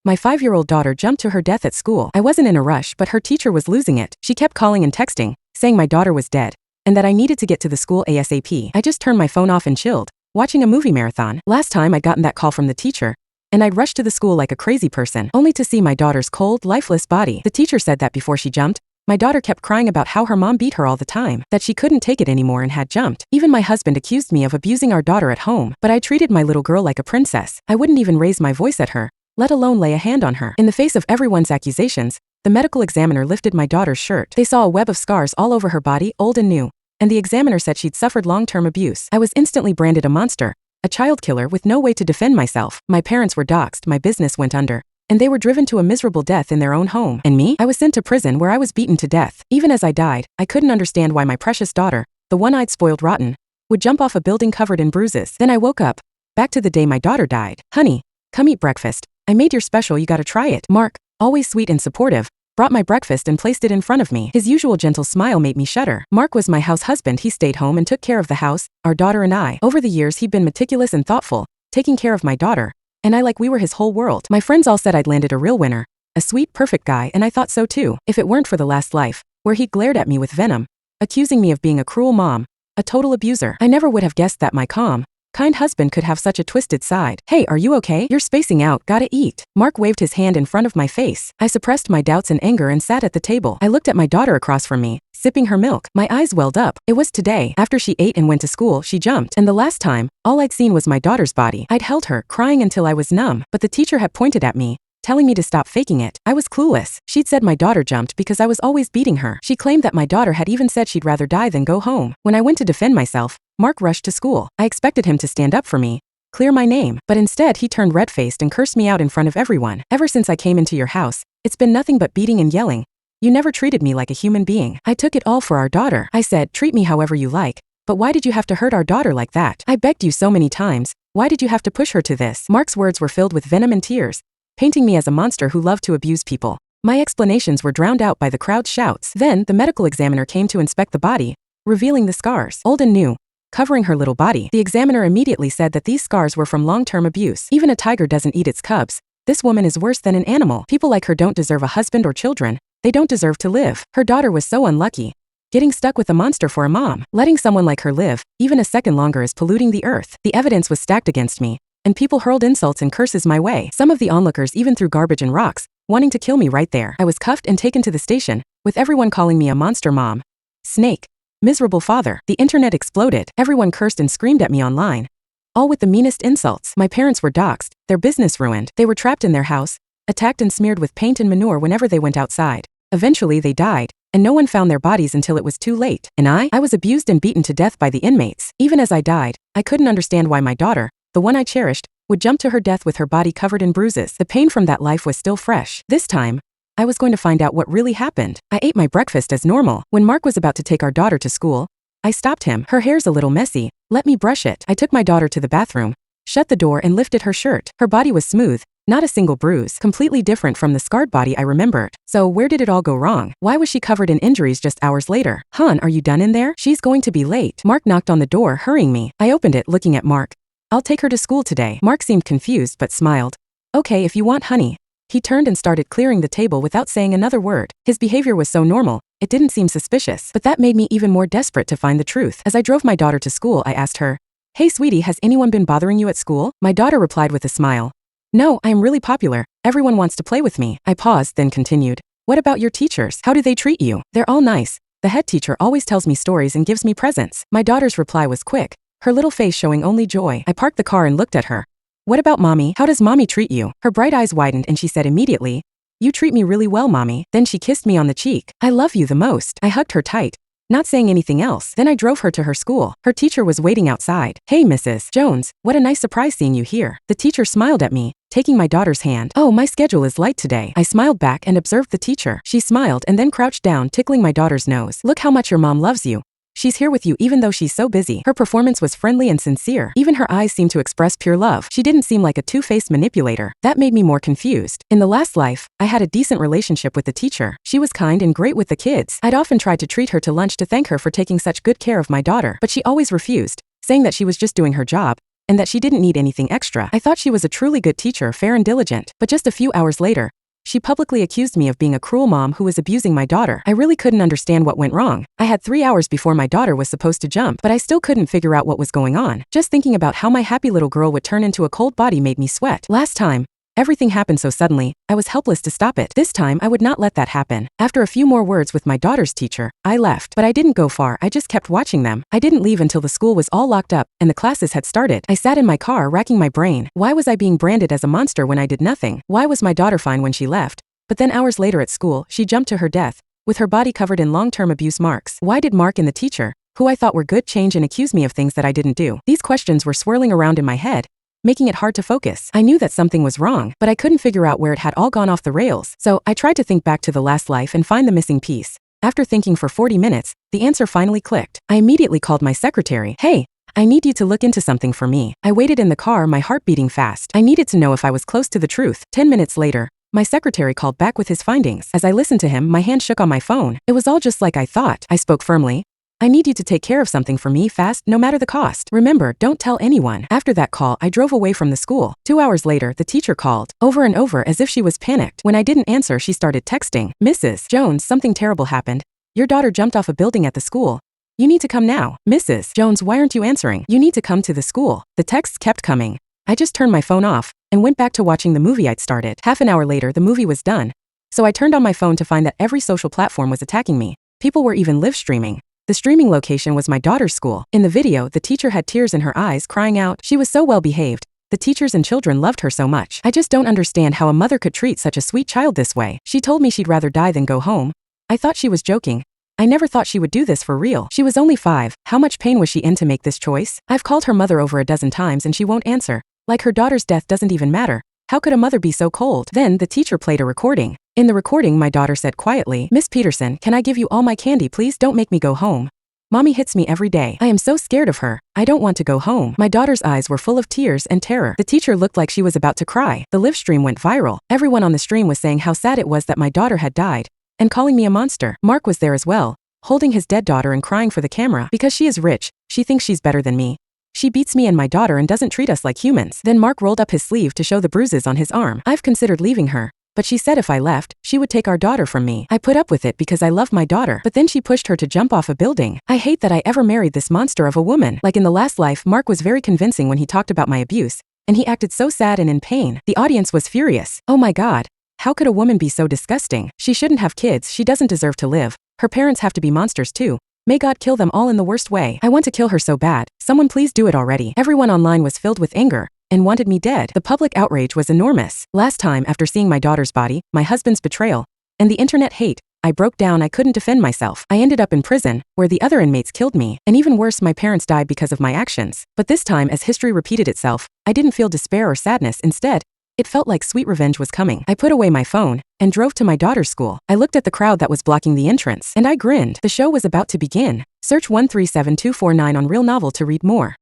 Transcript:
My 5-year-old daughter jumped to her death at school. I wasn't in a rush, but her teacher was losing it. She kept calling and texting, saying my daughter was dead, and that I needed to get to the school ASAP. I just turned my phone off and chilled, watching a movie marathon. Last time I'd gotten that call from the teacher, and I'd rushed to the school like a crazy person, only to see my daughter's cold, lifeless body. The teacher said that before she jumped, my daughter kept crying about how her mom beat her all the time, that she couldn't take it anymore and had jumped. Even my husband accused me of abusing our daughter at home, but I treated my little girl like a princess. I wouldn't even raise my voice at her, let alone lay a hand on her. In the face of everyone's accusations, the medical examiner lifted my daughter's shirt. They saw a web of scars all over her body, old and new, and the examiner said she'd suffered long-term abuse. I was instantly branded a monster, a child killer with no way to defend myself. My parents were doxxed, my business went under, and they were driven to a miserable death in their own home. And me? I was sent to prison where I was beaten to death. Even as I died, I couldn't understand why my precious daughter, the one I'd spoiled rotten, would jump off a building covered in bruises. Then I woke up, back to the day my daughter died. Honey, come eat breakfast. I made your special, you gotta try it. Mark, always sweet and supportive, brought my breakfast and placed it in front of me. His usual gentle smile made me shudder. Mark was my house husband. He stayed home and took care of the house, our daughter and I. Over the years he'd been meticulous and thoughtful, taking care of my daughter, and I like we were his whole world. My friends all said I'd landed a real winner, a sweet, perfect guy, and I thought so too. If it weren't for the last life, where he glared at me with venom, accusing me of being a cruel mom, a total abuser, I never would have guessed that my calm, kind husband could have such a twisted side. Hey, are you okay? You're spacing out, gotta eat. Mark waved his hand in front of my face. I suppressed my doubts and anger and sat at the table. I looked at my daughter across from me, sipping her milk. My eyes welled up. It was today. After she ate and went to school, she jumped. And the last time, all I'd seen was my daughter's body. I'd held her, crying until I was numb, but the teacher had pointed at me, telling me to stop faking it. I was clueless. She'd said my daughter jumped because I was always beating her. She claimed that my daughter had even said she'd rather die than go home. When I went to defend myself, Mark rushed to school. I expected him to stand up for me, clear my name, but instead he turned red-faced and cursed me out in front of everyone. Ever since I came into your house, it's been nothing but beating and yelling. You never treated me like a human being. I took it all for our daughter. I said, treat me however you like, but why did you have to hurt our daughter like that? I begged you so many times. Why did you have to push her to this? Mark's words were filled with venom and tears, painting me as a monster who loved to abuse people. My explanations were drowned out by the crowd's shouts. Then, the medical examiner came to inspect the body, revealing the scars, old and new, covering her little body. The examiner immediately said that these scars were from long-term abuse. Even a tiger doesn't eat its cubs. This woman is worse than an animal. People like her don't deserve a husband or children. They don't deserve to live. Her daughter was so unlucky, getting stuck with a monster for a mom. Letting someone like her live, even a second longer, is polluting the earth. The evidence was stacked against me, and people hurled insults and curses my way. Some of the onlookers even threw garbage and rocks, wanting to kill me right there. I was cuffed and taken to the station, with everyone calling me a monster mom, snake, miserable father. The internet exploded. Everyone cursed and screamed at me online, all with the meanest insults. My parents were doxxed, their business ruined. They were trapped in their house, attacked and smeared with paint and manure whenever they went outside. Eventually they died, and no one found their bodies until it was too late. And I was abused and beaten to death by the inmates. Even as I died, I couldn't understand why my daughter, the one I cherished, would jump to her death with her body covered in bruises. The pain from that life was still fresh. This time, I was going to find out what really happened. I ate my breakfast as normal. When Mark was about to take our daughter to school, I stopped him. Her hair's a little messy. Let me brush it. I took my daughter to the bathroom, shut the door and lifted her shirt. Her body was smooth, not a single bruise, completely different from the scarred body I remembered. So where did it all go wrong? Why was she covered in injuries just hours later? Hon, are you done in there? She's going to be late. Mark knocked on the door, hurrying me. I opened it, looking at Mark. I'll take her to school today. Mark seemed confused but smiled. Okay, if you want, honey. He turned and started clearing the table without saying another word. His behavior was so normal, it didn't seem suspicious. But that made me even more desperate to find the truth. As I drove my daughter to school, I asked her, "Hey sweetie, has anyone been bothering you at school?" My daughter replied with a smile. "No, I am really popular. Everyone wants to play with me." I paused, then continued. "What about your teachers? How do they treat you?" "They're all nice. The head teacher always tells me stories and gives me presents." My daughter's reply was quick, her little face showing only joy. I parked the car and looked at her. "What about mommy? How does mommy treat you?" Her bright eyes widened and she said immediately, "You treat me really well, mommy." Then she kissed me on the cheek. "I love you the most." I hugged her tight, not saying anything else. Then I drove her to her school. Her teacher was waiting outside. "Hey, Mrs. Jones, what a nice surprise seeing you here." The teacher smiled at me, taking my daughter's hand. "Oh, my schedule is light today." I smiled back and observed the teacher. She smiled and then crouched down, tickling my daughter's nose. "Look how much your mom loves you. She's here with you even though she's so busy." Her performance was friendly and sincere. Even her eyes seemed to express pure love. She didn't seem like a two-faced manipulator. That made me more confused. In the last life, I had a decent relationship with the teacher. She was kind and great with the kids. I'd often tried to treat her to lunch to thank her for taking such good care of my daughter, but she always refused, saying that she was just doing her job, and that she didn't need anything extra. I thought she was a truly good teacher, fair and diligent, but just a few hours later, she publicly accused me of being a cruel mom who was abusing my daughter. I really couldn't understand what went wrong. I had 3 hours before my daughter was supposed to jump, but I still couldn't figure out what was going on. Just thinking about how my happy little girl would turn into a cold body made me sweat. Last time, everything happened so suddenly, I was helpless to stop it. This time, I would not let that happen. After a few more words with my daughter's teacher, I left. But I didn't go far, I just kept watching them. I didn't leave until the school was all locked up and the classes had started. I sat in my car racking my brain. Why was I being branded as a monster when I did nothing? Why was my daughter fine when she left? But then hours later at school, she jumped to her death, with her body covered in long-term abuse marks. Why did Mark and the teacher, who I thought were good, change and accuse me of things that I didn't do? These questions were swirling around in my head, making it hard to focus. I knew that something was wrong, but I couldn't figure out where it had all gone off the rails. So I tried to think back to the last life and find the missing piece. After thinking for 40 minutes, the answer finally clicked. I immediately called my secretary. Hey, I need you to look into something for me. I waited in the car, my heart beating fast. I needed to know if I was close to the truth. 10 minutes later, my secretary called back with his findings. As I listened to him, my hand shook on my phone. It was all just like I thought. I spoke firmly. I need you to take care of something for me fast, no matter the cost. Remember, don't tell anyone. After that call, I drove away from the school. 2 hours later, the teacher called, over and over as if she was panicked. When I didn't answer, she started texting. Mrs. Jones, something terrible happened. Your daughter jumped off a building at the school. You need to come now. Mrs. Jones, why aren't you answering? You need to come to the school. The texts kept coming. I just turned my phone off and went back to watching the movie I'd started. Half an hour later, the movie was done. So I turned on my phone to find that every social platform was attacking me. People were even live streaming. The streaming location was my daughter's school. In the video, the teacher had tears in her eyes, crying out. She was so well behaved. The teachers and children loved her so much. I just don't understand how a mother could treat such a sweet child this way. She told me she'd rather die than go home. I thought she was joking. I never thought she would do this for real. She was only 5. How much pain was she in to make this choice? I've called her mother over a dozen times and she won't answer. Like her daughter's death doesn't even matter. How could a mother be so cold? Then the teacher played a recording. In the recording, my daughter said quietly, Miss Peterson, can I give you all my candy, please? Don't make me go home. Mommy hits me every day. I am so scared of her. I don't want to go home. My daughter's eyes were full of tears and terror. The teacher looked like she was about to cry. The live stream went viral. Everyone on the stream was saying how sad it was that my daughter had died and calling me a monster. Mark was there as well, holding his dead daughter and crying for the camera. Because she is rich, she thinks she's better than me. She beats me and my daughter and doesn't treat us like humans. Then Mark rolled up his sleeve to show the bruises on his arm. I've considered leaving her, but she said if I left, she would take our daughter from me. I put up with it because I love my daughter, but then she pushed her to jump off a building. I hate that I ever married this monster of a woman. Like in the last life, Mark was very convincing when he talked about my abuse, and he acted so sad and in pain. The audience was furious. Oh my God. How could a woman be so disgusting? She shouldn't have kids. She doesn't deserve to live. Her parents have to be monsters too. May God kill them all in the worst way. I want to kill her so bad. Someone please do it already. Everyone online was filled with anger and wanted me dead. The public outrage was enormous. Last time, after seeing my daughter's body, my husband's betrayal, and the internet hate, I broke down. I couldn't defend myself. I ended up in prison, where the other inmates killed me. And even worse, my parents died because of my actions. But this time, as history repeated itself, I didn't feel despair or sadness. Instead, it felt like sweet revenge was coming. I put away my phone and drove to my daughter's school. I looked at the crowd that was blocking the entrance, and I grinned. The show was about to begin. Search 137249 on RealNovel to read more.